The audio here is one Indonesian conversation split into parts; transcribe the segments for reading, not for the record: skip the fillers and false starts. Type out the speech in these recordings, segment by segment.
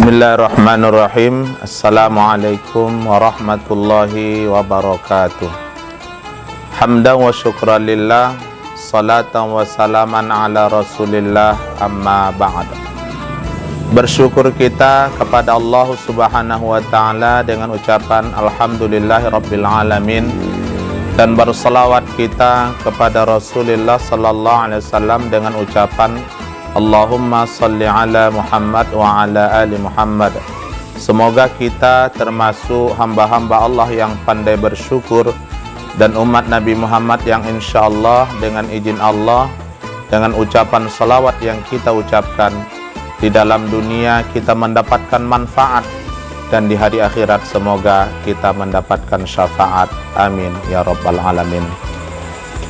Bismillahirrahmanirrahim. Assalamualaikum warahmatullahi wabarakatuh. Hamdan wa syukran lillah, salatan wa salaman ala rasulillah, amma ba'd. Bersyukur kita kepada Allah subhanahu wa ta'ala dengan ucapan alhamdulillahi rabbil alamin, dan bersalawat kita kepada Rasulullah sallallahu alaihi wasallam dengan ucapan Allahumma salli ala Muhammad wa ala ali Muhammad. Semoga kita termasuk hamba-hamba Allah yang pandai bersyukur dan umat Nabi Muhammad yang insyaallah dengan izin Allah, dengan ucapan salawat yang kita ucapkan di dalam dunia kita mendapatkan manfaat, dan di hari akhirat semoga kita mendapatkan syafaat. Amin ya rabbal alamin.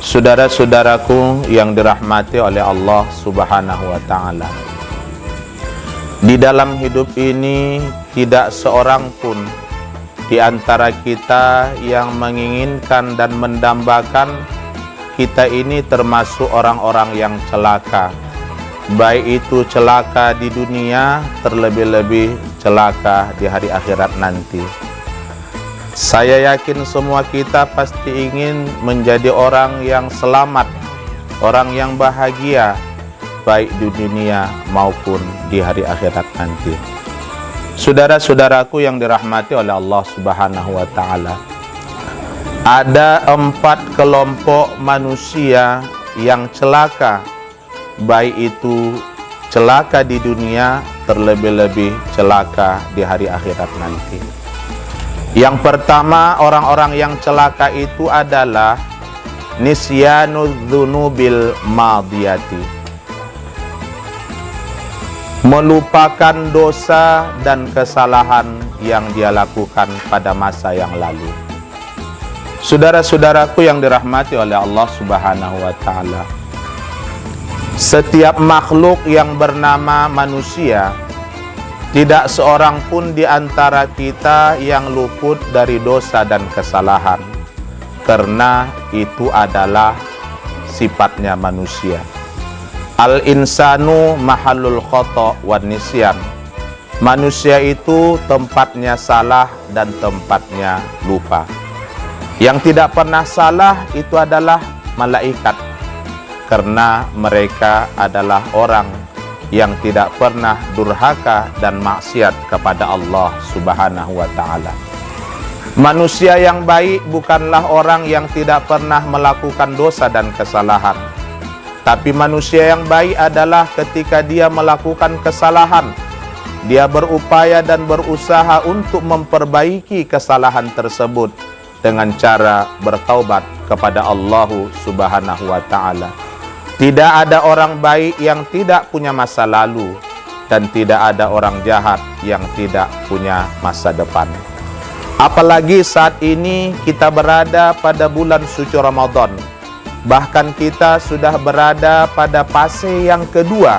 Saudara-saudaraku yang dirahmati oleh Allah subhanahu wa ta'ala, di dalam hidup ini tidak seorang pun di antara kita yang menginginkan dan mendambakan kita ini termasuk orang-orang yang celaka, baik itu celaka di dunia, terlebih-lebih celaka di hari akhirat nanti. Saya yakin semua kita pasti ingin menjadi orang yang selamat, orang yang bahagia, baik di dunia maupun di hari akhirat nanti. Saudara-saudaraku yang dirahmati oleh Allah subhanahu wa ta'ala, ada 4 kelompok manusia yang celaka, baik itu celaka di dunia, terlebih-lebih celaka di hari akhirat nanti. Yang pertama, orang-orang yang celaka itu adalah nisyanu dzunubil madiyati, melupakan dosa dan kesalahan yang dia lakukan pada masa yang lalu. Saudara-saudaraku yang dirahmati oleh Allah subhanahu wa ta'ala, setiap makhluk yang bernama manusia, tidak seorang pun di antara kita yang luput dari dosa dan kesalahan, karena itu adalah sifatnya manusia. Al-insanu mahallul khata' wan nisyan. Manusia itu tempatnya salah dan tempatnya lupa. Yang tidak pernah salah itu adalah malaikat, karena mereka adalah orang yang tidak pernah durhaka dan maksiat kepada Allah subhanahu wa ta'ala. Manusia yang baik bukanlah orang yang tidak pernah melakukan dosa dan kesalahan, tapi manusia yang baik adalah ketika dia melakukan kesalahan, dia berupaya dan berusaha untuk memperbaiki kesalahan tersebut dengan cara bertaubat kepada Allah subhanahu wa ta'ala. Tidak ada orang baik yang tidak punya masa lalu, dan tidak ada orang jahat yang tidak punya masa depan. Apalagi saat ini kita berada pada bulan suci Ramadan. Bahkan kita sudah berada pada fase yang kedua,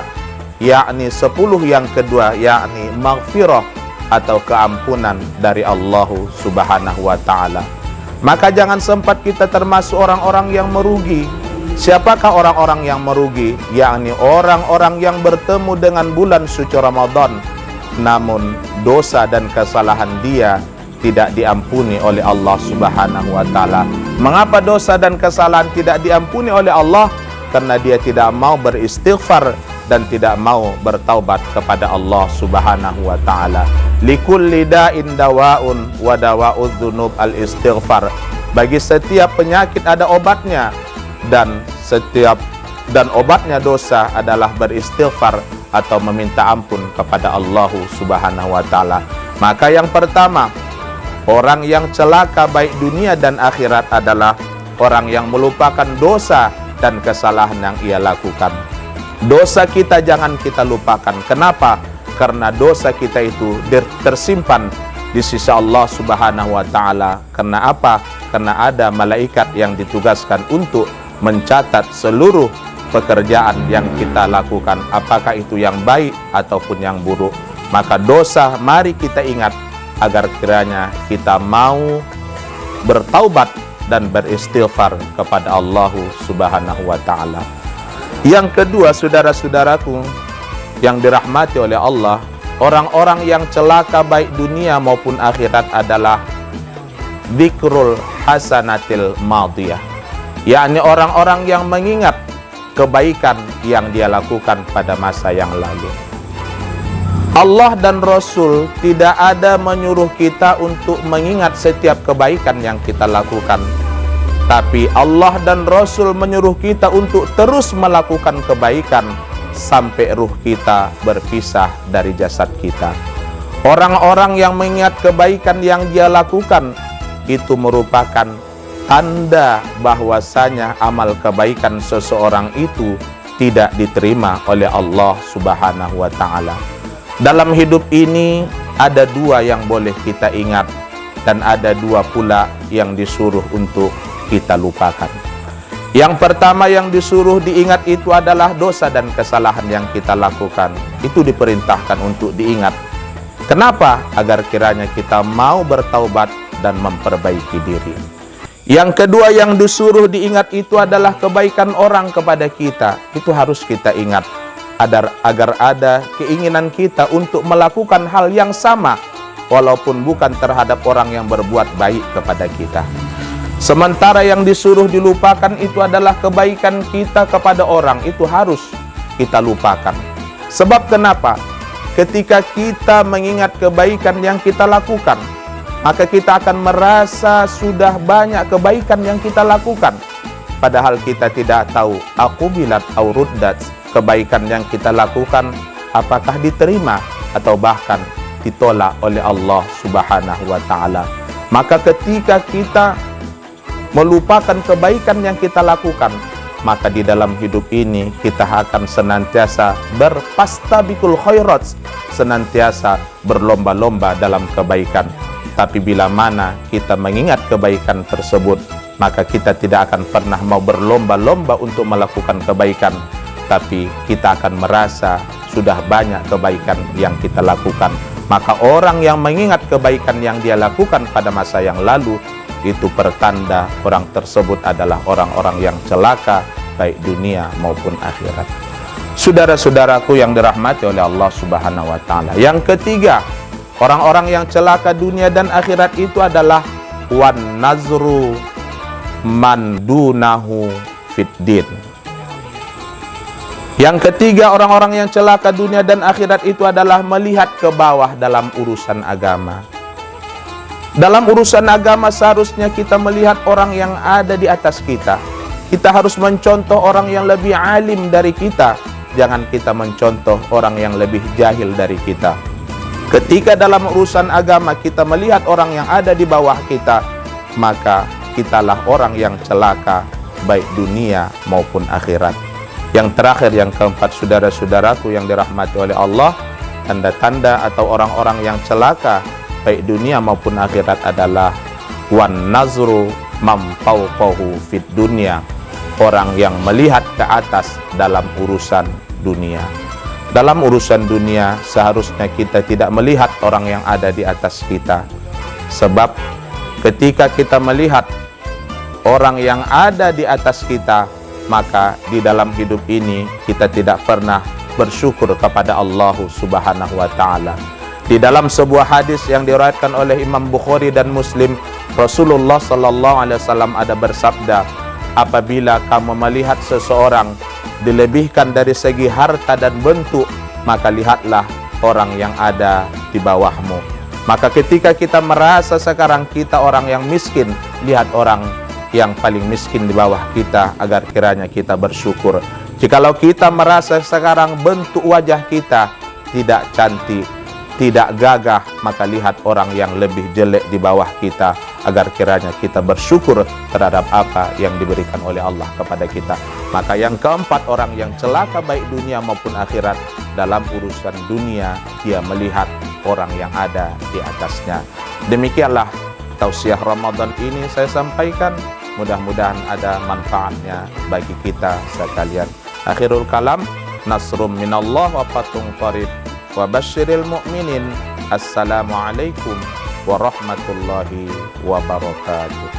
yakni 10 yang kedua, yakni maghfirah atau keampunan dari Allah subhanahu wa ta'ala. Maka jangan sempat kita termasuk orang-orang yang merugi. Siapakah orang-orang yang merugi? Yakni orang-orang yang bertemu dengan bulan suci Ramadan, namun dosa dan kesalahan dia tidak diampuni oleh Allah subhanahu wa ta'ala. Mengapa dosa dan kesalahan tidak diampuni oleh Allah? Karena dia tidak mau beristighfar dan tidak mau bertaubat kepada Allah subhanahu wa ta'ala. Likulli da'in dawa'un wa dawa'udz dzunub al-istighfar. Bagi setiap penyakit ada obatnya, dan obatnya dosa adalah beristighfar atau meminta ampun kepada Allah subhanahu wa ta'ala. Maka yang pertama, orang yang celaka baik dunia dan akhirat adalah orang yang melupakan dosa dan kesalahan yang ia lakukan. Dosa kita jangan kita lupakan. Kenapa? Karena dosa kita itu tersimpan di sisi Allah subhanahu wa ta'ala. Karena apa? Karena ada malaikat yang ditugaskan untuk mencatat seluruh pekerjaan yang kita lakukan, apakah itu yang baik ataupun yang buruk. Maka dosa mari kita ingat agar kiranya kita mau bertaubat dan beristighfar kepada Allah subhanahu wa ta'ala. Yang kedua, saudara-saudaraku yang dirahmati oleh Allah, orang-orang yang celaka baik dunia maupun akhirat adalah dzikrul hasanatil madiyah, yakni orang-orang yang mengingat kebaikan yang dia lakukan pada masa yang lalu. Allah dan Rasul tidak ada menyuruh kita untuk mengingat setiap kebaikan yang kita lakukan, tapi Allah dan Rasul menyuruh kita untuk terus melakukan kebaikan sampai ruh kita berpisah dari jasad kita. Orang-orang yang mengingat kebaikan yang dia lakukan itu merupakan tanda bahwasanya amal kebaikan seseorang itu tidak diterima oleh Allah Subhanahu wa ta'ala. Dalam hidup ini ada dua yang boleh kita ingat, dan ada dua pula yang disuruh untuk kita lupakan. Yang pertama yang disuruh diingat itu adalah dosa dan kesalahan yang kita lakukan. Itu diperintahkan untuk diingat. Kenapa? Agar kiranya kita mau bertaubat dan memperbaiki diri. Yang kedua yang disuruh diingat itu adalah kebaikan orang kepada kita. Itu harus kita ingat, agar ada keinginan kita untuk melakukan hal yang sama, walaupun bukan terhadap orang yang berbuat baik kepada kita. Sementara yang disuruh dilupakan itu adalah kebaikan kita kepada orang, itu harus kita lupakan. Sebab kenapa? Ketika kita mengingat kebaikan yang kita lakukan, maka kita akan merasa sudah banyak kebaikan yang kita lakukan. Padahal kita tidak tahu, aqubilat aw ruddat, kebaikan yang kita lakukan apakah diterima atau bahkan ditolak oleh Allah Subhanahu wa ta'ala. Maka ketika kita melupakan kebaikan yang kita lakukan, maka di dalam hidup ini kita akan senantiasa berfastabiqul khairat, senantiasa berlomba-lomba dalam kebaikan. Tapi bila mana kita mengingat kebaikan tersebut, maka kita tidak akan pernah mau berlomba-lomba untuk melakukan kebaikan, tapi kita akan merasa sudah banyak kebaikan yang kita lakukan. Maka orang yang mengingat kebaikan yang dia lakukan pada masa yang lalu, itu pertanda orang tersebut adalah orang-orang yang celaka baik dunia maupun akhirat. Saudara-saudaraku yang dirahmati oleh Allah Subhanahu wa ta'ala, yang ketiga, orang-orang yang celaka dunia dan akhirat itu adalah wan nazru man dunahu fid din. Yang ketiga, orang-orang yang celaka dunia dan akhirat itu adalah melihat ke bawah dalam urusan agama. Dalam urusan agama seharusnya kita melihat orang yang ada di atas kita. Kita harus mencontoh orang yang lebih alim dari kita. Jangan kita mencontoh orang yang lebih jahil dari kita. Ketika dalam urusan agama kita melihat orang yang ada di bawah kita, maka kitalah orang yang celaka baik dunia maupun akhirat. Yang terakhir, yang keempat, saudara-saudaraku yang dirahmati oleh Allah, tanda-tanda atau orang-orang yang celaka baik dunia maupun akhirat adalah wan nazru man fawqahu fid dunya, orang yang melihat ke atas dalam urusan dunia. Dalam urusan dunia seharusnya kita tidak melihat orang yang ada di atas kita, sebab ketika kita melihat orang yang ada di atas kita, maka di dalam hidup ini kita tidak pernah bersyukur kepada Allah Subhanahu wa ta'ala. Di dalam sebuah hadis yang diriwayatkan oleh Imam Bukhari dan Muslim, Rasulullah sallallahu alaihi wasallam ada bersabda, apabila kamu melihat seseorang dilebihkan dari segi harta dan bentuk, maka lihatlah orang yang ada di bawahmu. Maka ketika kita merasa sekarang kita orang yang miskin, lihat orang yang paling miskin di bawah kita, agar kiranya kita bersyukur. Jikalau kita merasa sekarang bentuk wajah kita tidak cantik, tidak gagah, maka lihat orang yang lebih jelek di bawah kita, agar kiranya kita bersyukur terhadap apa yang diberikan oleh Allah kepada kita. Maka yang keempat, orang yang celaka baik dunia maupun akhirat, dalam urusan dunia dia melihat orang yang ada di atasnya. Demikianlah tausiah Ramadan ini saya sampaikan, mudah-mudahan ada manfaatnya bagi kita sekalian. Akhirul kalam, nasrum minallah wa fathun qarib wa basyiril mu'minin. Assalamualaikum warahmatullahi wabarakatuh.